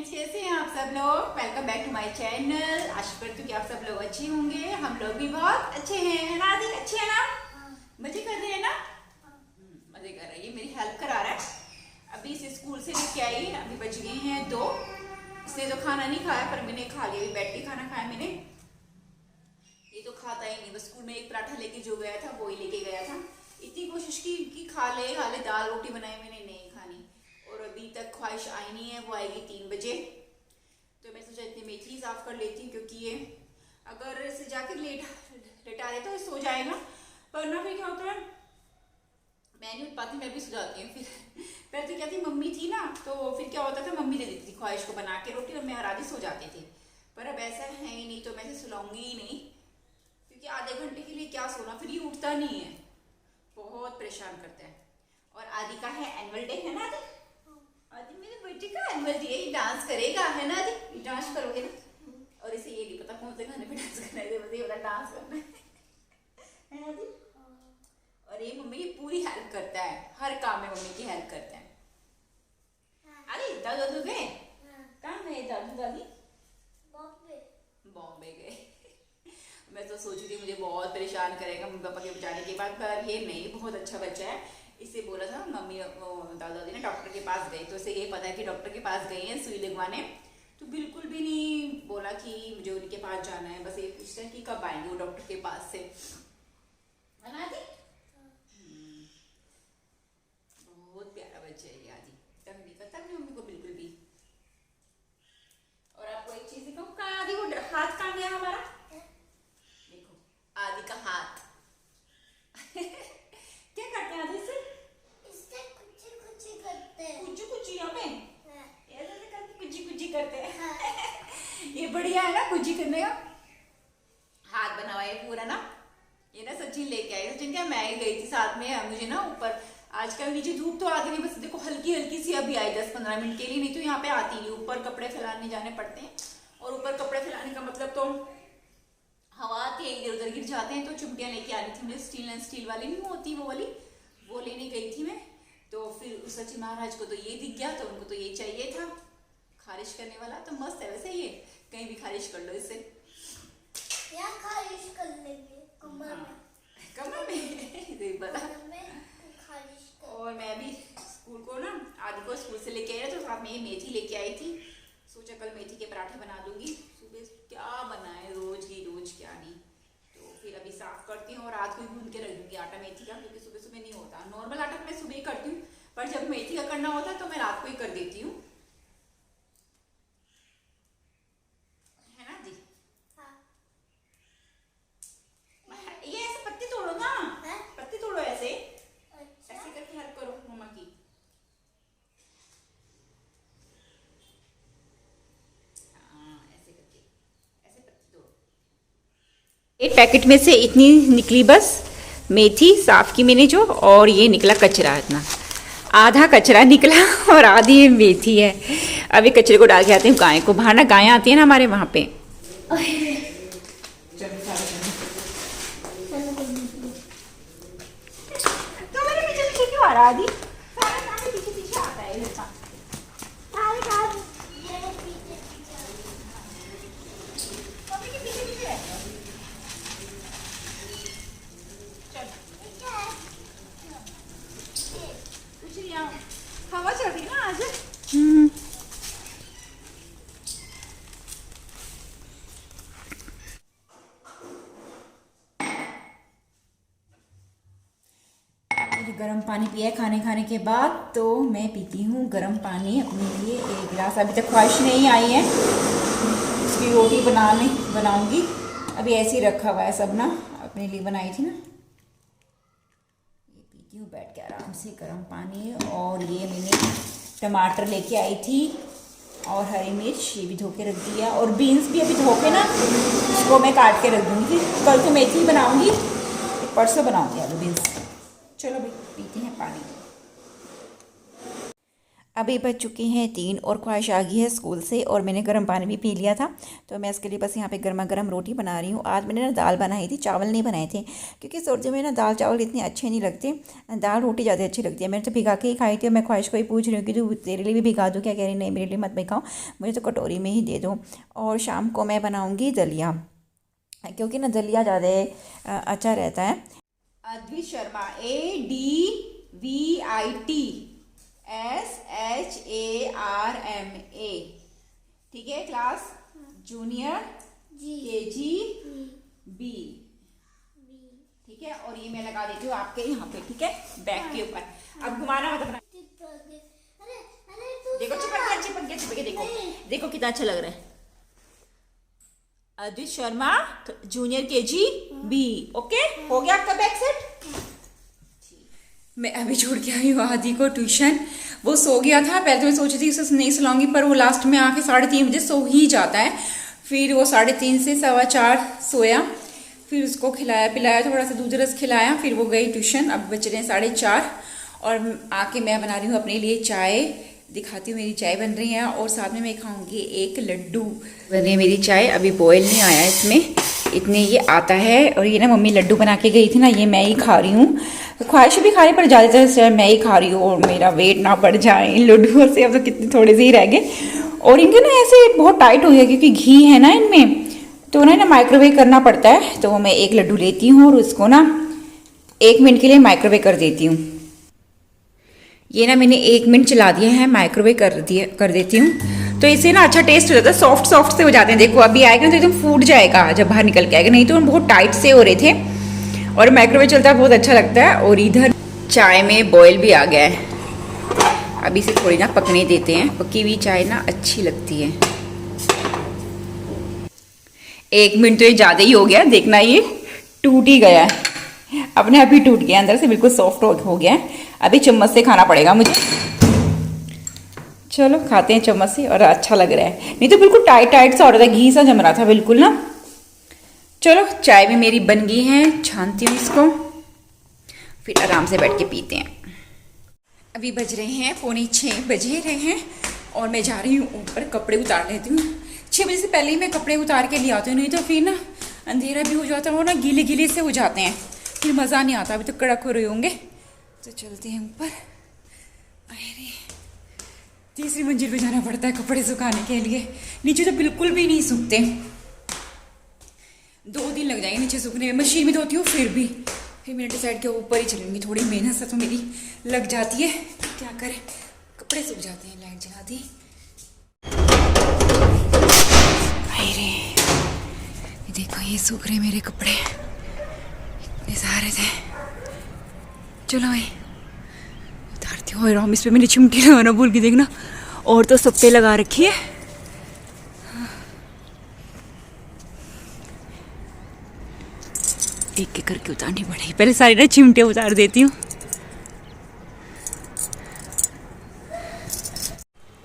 Friends, कैसे हैं आप सब लोग। Welcome back to my channel. आशा करती हूँ कि आप सब लोग अच्छे होंगे। हम लोग भी बहुत अच्छे हैं ना दी, अच्छे हैं ना। मजे कर रहे हैं ना। मजे कर रहे हैं। ये मेरी हेल्प करा रहा है। अभी इसे स्कूल से लेके आई। अभी बज गए हैं 2। इसने तो खाना नहीं खाया पर मैंने खा लिया। अभी बैठ के खाना खाया मैंने। ये तो खाता ही नहीं, बस स्कूल में एक पराठा लेके जो गया था वो ही लेके गया था। इतनी कोशिश की कि खा ले दाल रोटी बनाई मैंने, नहीं खानी। और अभी तक ख्वाहिश आई नहीं है, वो आएगी 3 बजे। तो मैं सोचा इतनी मेथी साफ कर लेती हूँ, क्योंकि ये अगर इसे जाकर लेटा दे तो सो जाएगा। पर ना फिर क्या होता है, मैं नहीं उठ पाती, मैं भी सो जाती हूँ। फिर पहले तो क्या थी, मम्मी थी ना, तो फिर क्या होता था, मम्मी दे देती थी ख्वाहिश को बना के रोटी और मैं आधी सो जाती थी। पर अब ऐसा है ही नहीं, तो मैं इसे सुलाऊंगी ही नहीं, क्योंकि आधे घंटे के लिए क्या सोना। फिर ये उठता नहीं है, बहुत परेशान करता है। और आदि का है एनुअल डे, है ना आदि? आदि मेरे बेटे का एनुअल डे, ये डांस करेगा, है ना आदि? डांस करोगे ना। और इसे ये नहीं पता कौन से गाने पे डांस करना है, मुझे ये वाला डांस करना है ना आदि? और ये मम्मी की पूरी हेल्प करता है, हर काम में मम्मी की हेल्प करता है। अरे दादू गए? कहाँ गए दादू दादी? बॉम्बे गए। मैं तो सोच रही थी मुझे बहुत परेशान करेगा मम्मी पापा के जाने के बाद, पर ये नहीं, बहुत अच्छा बच्चा है। इसे बोला था मम्मी, दादा दादी ने डॉक्टर के पास गई, तो इसे ये पता है कि डॉक्टर के पास गई हैं सुई लगवाने। तो बिल्कुल भी नहीं बोला कि मुझे उनके पास जाना है, बस ये पूछता है कि कब आएंगे वो डॉक्टर के पास से, है ना आदि? बहुत प्यारा बच्चा है ये आदि, तंग नहीं करता अपनी मम्मी को बिल्कुल भी। और आपको एक चीज दिखाऊं, कहाँ आदि वो हाथ कहाँ गया हमारा? देखो आदि का हाथ। क्या करते हैं आदि से? कुची कुची यहाँ पे ऐसे करके कुची कुची करते हैं। ये बढ़िया है ना कुची करने का। हाथ बना हुआ है पूरा ना। ये ना सचिन लेके आई, सचिन क्या मैं ही गई थी साथ में। मुझे ना ऊपर आजकल नीचे धूप तो आती नहीं, बस देखो हल्की हल्की सी अभी आई 10-15 मिनट के लिए, नहीं तो यहाँ पे आती नहीं। ऊपर कपड़े फैलाने जाने पड़ते हैं, और ऊपर कपड़े फैलाने का मतलब तो हवा आती है, इधर उधर गिर जाते हैं। तो चिमटियाँ लेके आनी थी मुझे, स्टील वाली नहीं होती वो वाली, वो लेने गई थी मैं। तो फिर सचिन महाराज को तो ये दिख गया, तो उनको तो ये चाहिए था खारिश करने वाला। तो मस्त है वैसे, ये कहीं भी खारिश कर लो इससे। या खारिश कर लेंगे कमर में। कमर में पता। खारिश कर। और मैं भी स्कूल को ना, आदि को स्कूल से लेके आई, तो साथ में ये मेथी लेके आई थी। सोचा कल मेथी के पराठे बना दूंगी। सुबह क्या बनाए, रोज ही रोज क्या नहीं। तो फिर अभी साफ करती हूँ और रात को ही गूंद के रख दूंगी आटा मेथी का, क्योंकि सुबह सुबह नहीं होता। नॉर्मल आटा मैं सुबह ही करती हूँ, पर जब मेथी का करना होता है तो मैं रात को ही कर देती हूँ, है ना जी? हाँ। ये ऐसे पत्ती तोड़ो ना, है? पत्ती तोड़ो ऐसे, अच्छा। ऐसे करके हेल्प करो मम्मा की। हाँ ऐसे करके, ऐसे पत्ती तोड़ो। एक पैकेट में से इतनी निकली बस मेथी साफ की मैंने जो, और ये निकला कचरा इतना। आधा कचरा निकला और आधी मेथी है। अभी कचरे को डाल के आते हैं गाय को। बाहर ना गायें आती है ना हमारे वहाँ पे। तो मेरे पीछे पीछे क्यों आ रहा आदि? सारे पीछे पीछे आता है लड़का। ये पीछे पीछे। मम्मी के पीछे पीछे रहता है। कुछ नहीं, आओ। हवा चल रही ना आज। गर्म पानी पिया है खाने खाने के बाद, तो मैं पीती हूँ गर्म पानी अपने लिए 1 गिलास। अभी तक ख्वाहिश नहीं आई है, उसकी रोटी बनाऊंगी। अभी ऐसे ही रखा हुआ है सब ना, अपने लिए बनाई थी ना। ये पीती हूँ बैठ के आराम से गर्म पानी। और ये मैंने टमाटर लेके आई थी और हरी मिर्च, ये भी धो के रख दिया। और बीन्स भी अभी धो के ना, इसको मैं काट के रख दूँगी। कल तो मेथी बनाऊँगी, परसों बनाऊँगी आलू बीन्स। चलो भाई पीते हैं पानी। अभी बज चुके हैं 3 और ख्वाहिश आ गई है स्कूल से और मैंने गर्म पानी भी पी लिया था। तो मैं इसके लिए बस यहाँ पे गर्मा गर्म रोटी बना रही हूँ। आज मैंने ना दाल बनाई थी, चावल नहीं बनाए थे, क्योंकि सर्दियों में ना दाल चावल इतने अच्छे नहीं लगते, दाल रोटी ज़्यादा अच्छी लगती है। मैंने तो भिगा के ही खाई थी और मैं ख्वाहिश को ही पूछ रही हूँ कि तू तेरे लिए भी भिगा दूँ क्या? कह रही नहीं, मेरे लिए मत भिगाओ, मुझे तो कटोरी में ही दे दो। और शाम को मैं बनाऊँगी दलिया, क्योंकि ना दलिया ज़्यादा अच्छा रहता है। अद्वित शर्मा, ADVITSHARMA, ठीक है, क्लास जूनियर KG B, ठीक है। और ये मैं लगा देती हूँ आपके यहाँ पे, ठीक है, बैक के ऊपर। अब घुमाना मत अपना। देखो चिपक गया, देखो देखो कितना अच्छा लग रहा है। Advit Sharma junior KG B, okay, हो गया आपका बैक सेट। मैं अभी छोड़ के आई हूँ आदि को ट्यूशन। वो सो गया था, पहले तो मैं सोची थी उसे नहीं सुलाऊंगी, पर वो लास्ट में आके 3:30 बजे सो ही जाता है। फिर वो 3:30 से 4:15 सोया, फिर उसको खिलाया पिलाया, थोड़ा सा दूध रस खिलाया, फिर वो गई ट्यूशन। अब बज रहे हैं 4:30 और आके मैं बना रही हूँ अपने लिए चाय, दिखाती हूँ मेरी चाय बन रही है। और साथ में मैं खाऊंगी एक लड्डू। बन रही है मेरी चाय, अभी बॉयल नहीं आया इसमें, इतने ये आता है। और ये ना मम्मी लड्डू बना के गई थी ना, ये मैं ही खा रही हूँ। ख्वाहिश भी खा रही, पर ज़्यादातर से मैं ही खा रही हूँ और मेरा वेट ना बढ़ जाए लड्डुओं से। अब तो कितने थोड़े से ही रह गए और इनके ना ऐसे बहुत टाइट हो गया, क्योंकि घी है ना इनमें, तो उन्हें ना माइक्रोवेव करना पड़ता है। तो मैं एक लड्डू लेती हूँ और उसको ना 1 मिनट के लिए माइक्रोवेव कर देती हूँ। ये ना मैंने 1 मिनट चला दिया है, माइक्रोवेव कर देती हूँ, तो इससे ना अच्छा टेस्ट हो जाता है, सॉफ्ट से हो जाते हैं। देखो अभी आएगा तो एकदम फूट जाएगा जब बाहर निकल के आएगा, नहीं तो बहुत टाइट से हो रहे थे। और माइक्रोवेव चलता है, बहुत अच्छा लगता है। और इधर चाय में बॉयल भी आ गया है, अभी से थोड़ी ना पकने देते हैं, पकी हुई चाय ना अच्छी लगती है। 1 मिनट तो ये ज़्यादा ही हो गया, देखना ये टूट ही गया है, अपने आप ही टूट गया, अंदर से बिल्कुल सॉफ्ट हो गया है। अभी चम्मच से खाना पड़ेगा मुझे। चलो खाते हैं चम्मच से, और अच्छा लग रहा है, नहीं तो बिल्कुल टाइट सा हो रहा था, घी सा जम रहा था बिल्कुल ना। चलो चाय भी मेरी बन गई है, छानती हूँ इसको, फिर आराम से बैठ के पीते हैं। अभी बज रहे हैं 5:45 बजे रहे हैं और मैं जा रही हूँ ऊपर, कपड़े उतार लेती हूँ। 6 बजे से पहले ही मैं कपड़े उतार के ले आती हूँ, नहीं तो फिर ना अंधेरा भी हो जाता है और ना गीले गीले से हो जाते हैं, फिर मज़ा नहीं आता। अभी तो कड़क हो रहे होंगे, तो चलते हैं ऊपर। अरे 3री मंजिल पे जाना पड़ता है कपड़े सुखाने के लिए, नीचे तो बिल्कुल भी नहीं सूखते। 2 दिन लग जाएंगे नीचे सूखने में, मशीन में धोती हूँ फिर मैंने डिसाइड किया ऊपर ही चलूँगी। थोड़ी मेहनत से तो मेरी लग जाती है, क्या करें, कपड़े सूख जाते हैं लाइट जला दी। अरे ये देखो, ये सूख रहे मेरे कपड़े, इतने सारे थे। चलो भाई उतारती हूँ। और इस पे मैंने चिमटी लगाना भूल के, देखना, और तो सब पे लगा रखी है। एक एक करके उतारनी पड़ेगी, पहले सारी ना चिमटे उतार देती हूँ।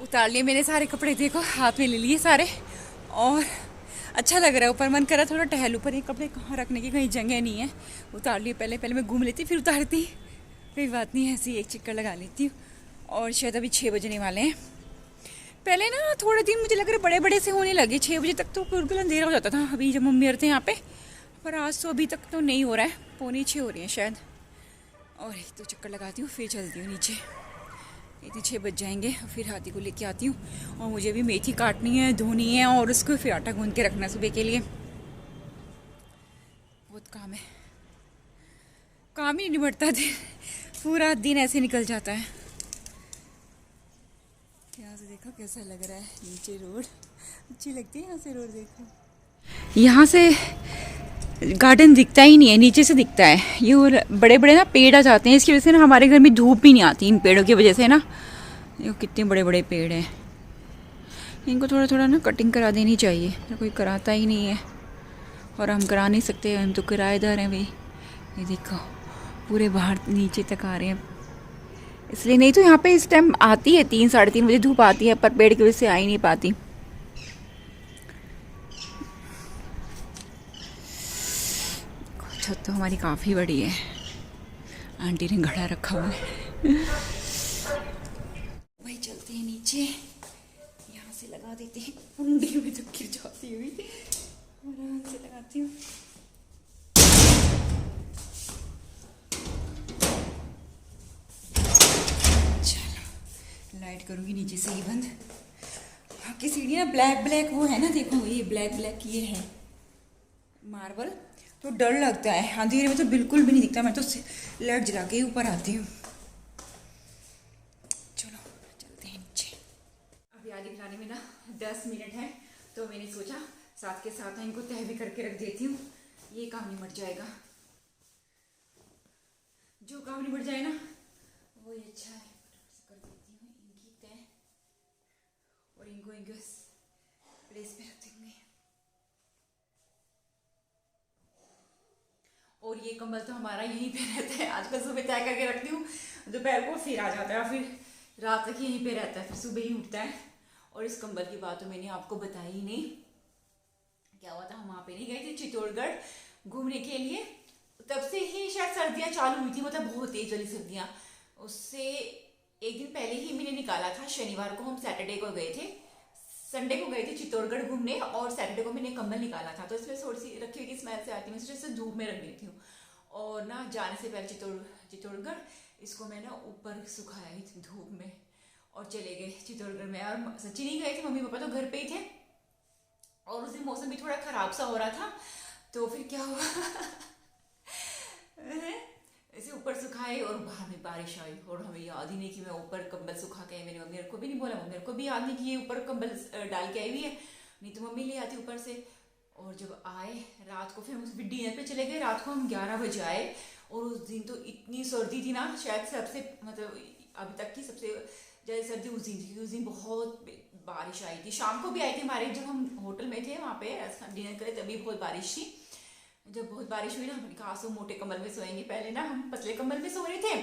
उतार लिए मैंने सारे कपड़े, देखो हाथ में ले लिए सारे, और अच्छा लग रहा है। ऊपर मन करा थोड़ा टहलूं, पर ये कपड़े कहाँ रखने की कहीं जगह नहीं है। उतार लिए, पहले मैं घूम लेती फिर उतारती, कोई बात नहीं, ऐसी एक चक्कर लगा लेती हूँ। और शायद अभी 6 बजने वाले हैं। पहले ना थोड़े दिन मुझे लग रहा है बड़े बड़े से होने लगे, 6 बजे तक तो बिल्कुल अंधेरा हो जाता था अभी जब मम्मी रहते हैं यहाँ पे, पर आज तो अभी तक तो नहीं हो रहा है, 5:45 हो रही है शायद। और एक 2 चक्कर लगाती हूँ फिर चलती हूँ नीचे, इतनी 6 बज जाएंगे। फिर हाथी को लेके आती हूँ, और मुझे भी मेथी काटनी है, धोनी है, और उसको फिर आटा गूंद के रखना सुबह के लिए। बहुत काम है, काम ही नहीं बढ़ता दिन, पूरा दिन ऐसे निकल जाता है। यहाँ से देखो कैसा लग रहा है, नीचे रोड अच्छी लगती है, यहाँ से रोड देखो, यहाँ से गार्डन दिखता ही नहीं है, नीचे से दिखता है। ये और बड़े बड़े ना पेड़ आ जाते हैं, इसकी वजह से ना हमारे घर में धूप भी नहीं आती, इन पेड़ों की वजह से ना। ये कितने बड़े बड़े पेड़ हैं, इनको थोड़ा थोड़ा ना कटिंग करा देनी चाहिए, तो कोई कराता ही नहीं है, और हम करा नहीं सकते, हम तो किराएदार हैं भाई। ये देखो पूरे बाहर नीचे तक आ रहे हैं, इसलिए, नहीं तो यहाँ पे इस टाइम आती है 3 साढ़े 3 बजे धूप आती है, पर पेड़ की वजह से आ ही नहीं पाती। छत तो हमारी काफ़ी बड़ी है, आंटी ने घड़ा रखा हुआ है। वही चलते नीचे यहाँ से लगा देते हैं, कुंडी में तो गिर जाती हुई, आराम से लगाती हूँ। चलो लाइट करूँगी नीचे से ही बंद। बाकी सीढ़ी ना ब्लैक ब्लैक वो है ना, देखो ये ब्लैक ब्लैक ये है मार्बल, तो डर लगता है अंधेरे में तो बिल्कुल भी नहीं दिखता। मैं तो लाइट जला के ही ऊपर आती हूँ। चलो चलते हैं नीचे। अभी आगे खिलाने में ना 10 मिनट है, तो मैंने सोचा साथ के साथ इनको तह भी करके रख देती हूँ, ये काम निपट जाएगा। जो काम निपट जाए ना वो ही अच्छा है। कर देती हूँ इनकी तह और इनको प्लेस पे रख देंगे। और ये कंबल तो हमारा यहीं पे रहता है, आजकल सुबह तय करके रखती हूँ, दोपहर को फिर आ जाता है, फिर रात तक यहीं पे रहता है, फिर सुबह ही उठता है। और इस कंबल की बात तो मैंने आपको बताई ही नहीं। क्या हुआ था, हम वहाँ पे नहीं गए थे चित्तौड़गढ़ घूमने के लिए, तब से ही शायद सर्दियाँ चालू हुई थी, मतलब बहुत तेज वाली सर्दियाँ। उससे एक दिन पहले ही मैंने निकाला था, शनिवार को हम सैटरडे को गए थे, संडे को गए थे चित्तौड़गढ़ घूमने, और सैटरडे को मैंने कंबल निकाला था। तो इसमें थोड़ी सी रखी हुई स्मेल से आती है, मैं सोचा इसे धूप में रख देती हूँ। और ना जाने से पहले चित्तौड़गढ़ इसको मैं ना ऊपर सुखाया ही धूप में, और चले गए चित्तौड़गढ़ में। और सच्ची नहीं गए थे, मम्मी पापा तो घर पे ही थे, और उस दिन मौसम भी थोड़ा ख़राब सा हो रहा था। तो फिर क्या हुआ इसे ऊपर सुखाए और बाहर में बारिश आई, और हमें याद ही नहीं कि मैं ऊपर कंबल सुखा के आई। मेरी मम्मी को भी नहीं बोला, मम्मी को भी याद नहीं कि ये ऊपर कंबल डाल के आई हुई है, नहीं तो मम्मी ले आती ऊपर से। और जब आए रात को, फिर हम फिर डिनर पे चले गए, रात को हम 11 बजे आए। और उस दिन तो इतनी सर्दी थी ना, शायद सबसे मतलब अभी तक की सबसे ज़्यादा सर्दी उस दिन थी। उस दिन बहुत बारिश आई थी, शाम को भी आई थी हमारे, जब हम होटल में थे वहाँ पे डिनर करे तभी बहुत बारिश थी। जब बहुत बारिश हुई ना, हमने कहा सो मोटे कंबल में सोएंगे। पहले ना हम पतले कंबल में सो रहे थे,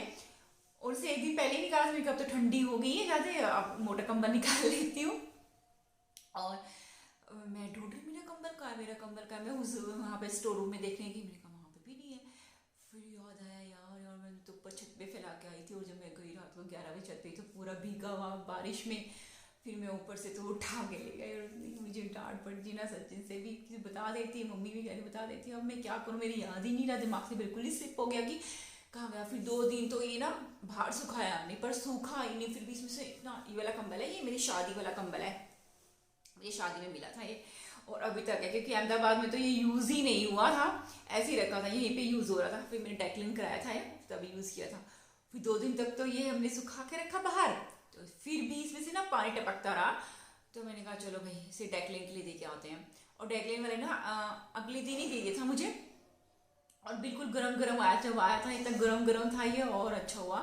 और उससे एक दिन पहले ही निकाला, मैंने कहा अब तो ठंडी हो गई है ज़्यादा, अब मोटा कंबल निकाल लेती हूँ। और मैं ढूंढ रही, मेरा कंबल का मैं उस वहाँ पे स्टोर रूम में देखने की, मैंने कहा वहाँ पे भी नहीं है। फिर याद आया यार मैं तो ऊपर छत पे फैला के आई थी, और जब मैं गई रात को 11 बजे छत पे, तो पूरा भीगा हुआ बारिश में। फिर मैं ऊपर से तो उठा के ले गई, और मुझे डांट पड़ती ना सचिन से भी, बता देती है, मम्मी भी कहती बता देती है। अब मैं क्या करूँ, मेरी याद ही नहीं रहा, दिमाग से बिल्कुल ही स्लिप हो गया कि कहाँ गया। फिर 2 दिन तो ये ना बाहर सुखाया नहीं, पर सूखा ही नहीं। फिर भी इसमें से इतना, ये वाला कंबल है, ये मेरी शादी वाला कंबल है, मुझे शादी में मिला था ये, और अभी तक है, क्योंकि अहमदाबाद में तो ये यूज़ ही नहीं हुआ था, ऐसे ही रखा था, यहीं पे यूज़ हो रहा था। फिर मैंने डेक्लिन कराया था ये, तभी यूज़ किया था। फिर 2 दिन तक तो ये हमने सुखा के रखा बाहर, तो फिर भी इसमें से ना पानी टपकता रहा। तो मैंने कहा चलो भाई इसे डेक्लिन के लिए दे के आते हैं। और डेक्लिन वाले ना अगले दिन ही दे दिया था मुझे, और बिल्कुल गरम गरम आया, जब आया था इतना गरम गरम था ये, और अच्छा हुआ।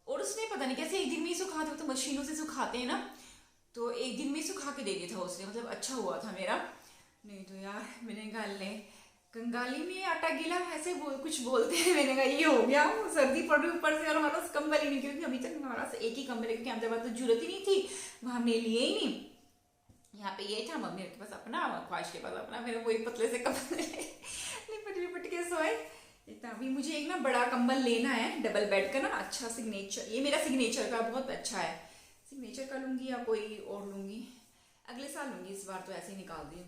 और उसने पता नहीं कैसे एक दिन में ही सुखा था, तो मशीनों से सुखाते हैं ना, तो एक दिन में ही सुखा के दे दिया था उसने, मतलब अच्छा हुआ था मेरा। नहीं तो यार मैंने कहा ले कंगाली में आटा गीला, ऐसे कुछ बोलते हैं। मैंने कहा ये हो गया, सर्दी पड़ रही ऊपर से, और हमारे पास कंबल ही नहीं, क्योंकि अभी तक हमारे पास एक ही कंबल है, क्योंकि अहमदाबाद तो जरूरत ही नहीं थी, वहाँ हमने लिए ही नहीं। यहाँ पे ये था, मम्मी के पास अपना, ख्वाहिश के पास अपना, मेरे वही पतले से कंबल लिपट के सोए इतना। अभी मुझे एक ना बड़ा कंबल लेना है, डबल बेड का ना, अच्छा सिग्नेचर, ये मेरा सिग्नेचर का बहुत अच्छा है, सिग्नेचर का लूँगी या कोई और लूँगी, अगले साल लूँगी, इस बार तो ऐसे ही निकाल दी।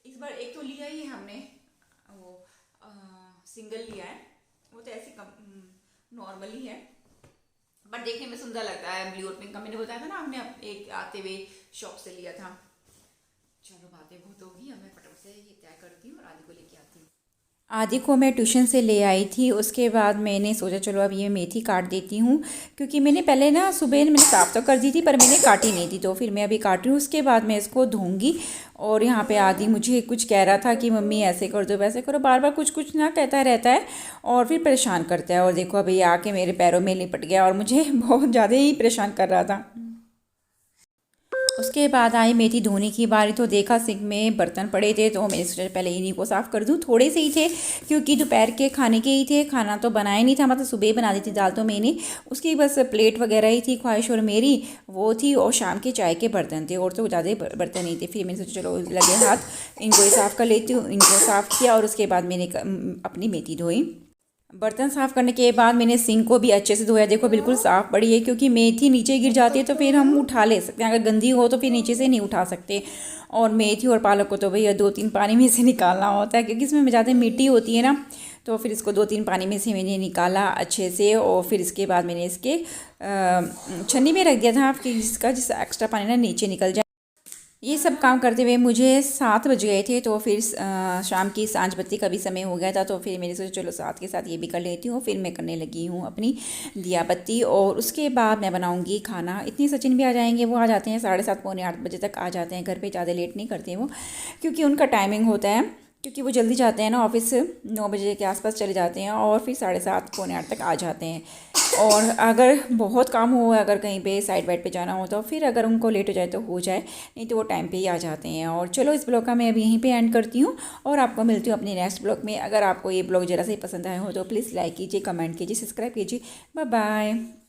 इस बार एक तो लिया ही हमने, वो सिंगल लिया है, वो तो ऐसे नॉर्मल ही है, बट देखने में सुंदर लगता है, ब्लू और पिंक का। मैंने बताया था ना, हमने एक आते हुए शॉप से लिया था। चलो बातें बहुत होगी, अब मैं फटाफट से ये तय करती हूँ और आदि को लेके आती हूँ। आदि को मैं ट्यूशन से ले आई थी, उसके बाद मैंने सोचा चलो अब ये मेथी काट देती हूँ, क्योंकि मैंने पहले ना सुबह मैंने साफ़ तो कर दी थी, पर मैंने काटी नहीं थी, तो फिर मैं अभी काट रही हूँ, उसके बाद मैं इसको धोऊंगी। और यहाँ पे आदि मुझे कुछ कह रहा था कि मम्मी ऐसे कर दो वैसे करो, बार बार कुछ कुछ ना कहता रहता है, और फिर परेशान करता है। और देखो अभी आके मेरे पैरों में लिपट गया, और मुझे बहुत ज़्यादा ही परेशान कर रहा था। उसके बाद आई मेथी धोने की बारी, तो देखा सिंक में बर्तन पड़े थे, तो मैंने सोचा पहले इन्हीं को साफ़ कर दूँ। थोड़े से ही थे, क्योंकि दोपहर के खाने के ही थे, खाना तो बनाया नहीं था, मतलब सुबह बना दी थी दाल तो मैंने, उसकी बस प्लेट वगैरह ही थी, ख्वाहिश और मेरी वो थी, और शाम के चाय के बर्तन थे, और तो ज़्यादा बर्तन नहीं थे। फिर मैंने सोचा चलो लगे हाथ इनको ही साफ़ कर लेती हूँ, इनको साफ़ किया, और उसके बाद मैंने अपनी मेथी धोई। बर्तन साफ़ करने के बाद मैंने सिंक को भी अच्छे से धोया। देखो बिल्कुल साफ़ पड़ी है, क्योंकि मेथी नीचे गिर जाती है तो फिर हम उठा ले सकते हैं, अगर गंदी हो तो फिर नीचे से नहीं उठा सकते। और मेथी और पालक को तो भैया 2-3 पानी में से निकालना होता है, क्योंकि इसमें ज़्यादा मिट्टी होती है ना। तो फिर इसको 2-3 पानी में से मैंने निकाला अच्छे से, और फिर इसके बाद मैंने इसके छन्नी में रख दिया था कि जिसका एक्स्ट्रा पानी ना नीचे निकल जाए। ये सब काम करते हुए मुझे 7 बज गए थे, तो फिर शाम की सांझ बत्ती का भी समय हो गया था। तो फिर मैंने सोचा चलो साथ के साथ ये भी कर लेती हूँ। फिर मैं करने लगी हूँ अपनी दिया बत्ती, और उसके बाद मैं बनाऊँगी खाना। इतनी सचिन भी आ जाएंगे, वो आ जाते हैं 7:30 पौने 8 बजे तक आ जाते हैं घर पे, ज़्यादा लेट नहीं करते वो, क्योंकि उनका टाइमिंग होता है, क्योंकि वो जल्दी जाते हैं ना ऑफिस, 9 बजे के आसपास चले जाते हैं और फिर 7:30 पौने 8 तक आ जाते हैं। और अगर बहुत काम हो, अगर कहीं पे साइड वाइड पे जाना हो तो फिर अगर उनको लेट हो जाए तो हो जाए, नहीं तो वो टाइम पे ही आ जाते हैं। और चलो इस ब्लॉग का मैं अभी यहीं पे एंड करती हूँ, और आपको मिलती हूँ अपने नेक्स्ट ब्लॉग में। अगर आपको ये ब्लॉग ज़रा से पसंद आया हो तो प्लीज़ लाइक कीजिए, कमेंट कीजिए, सब्सक्राइब कीजिए। Bye bye.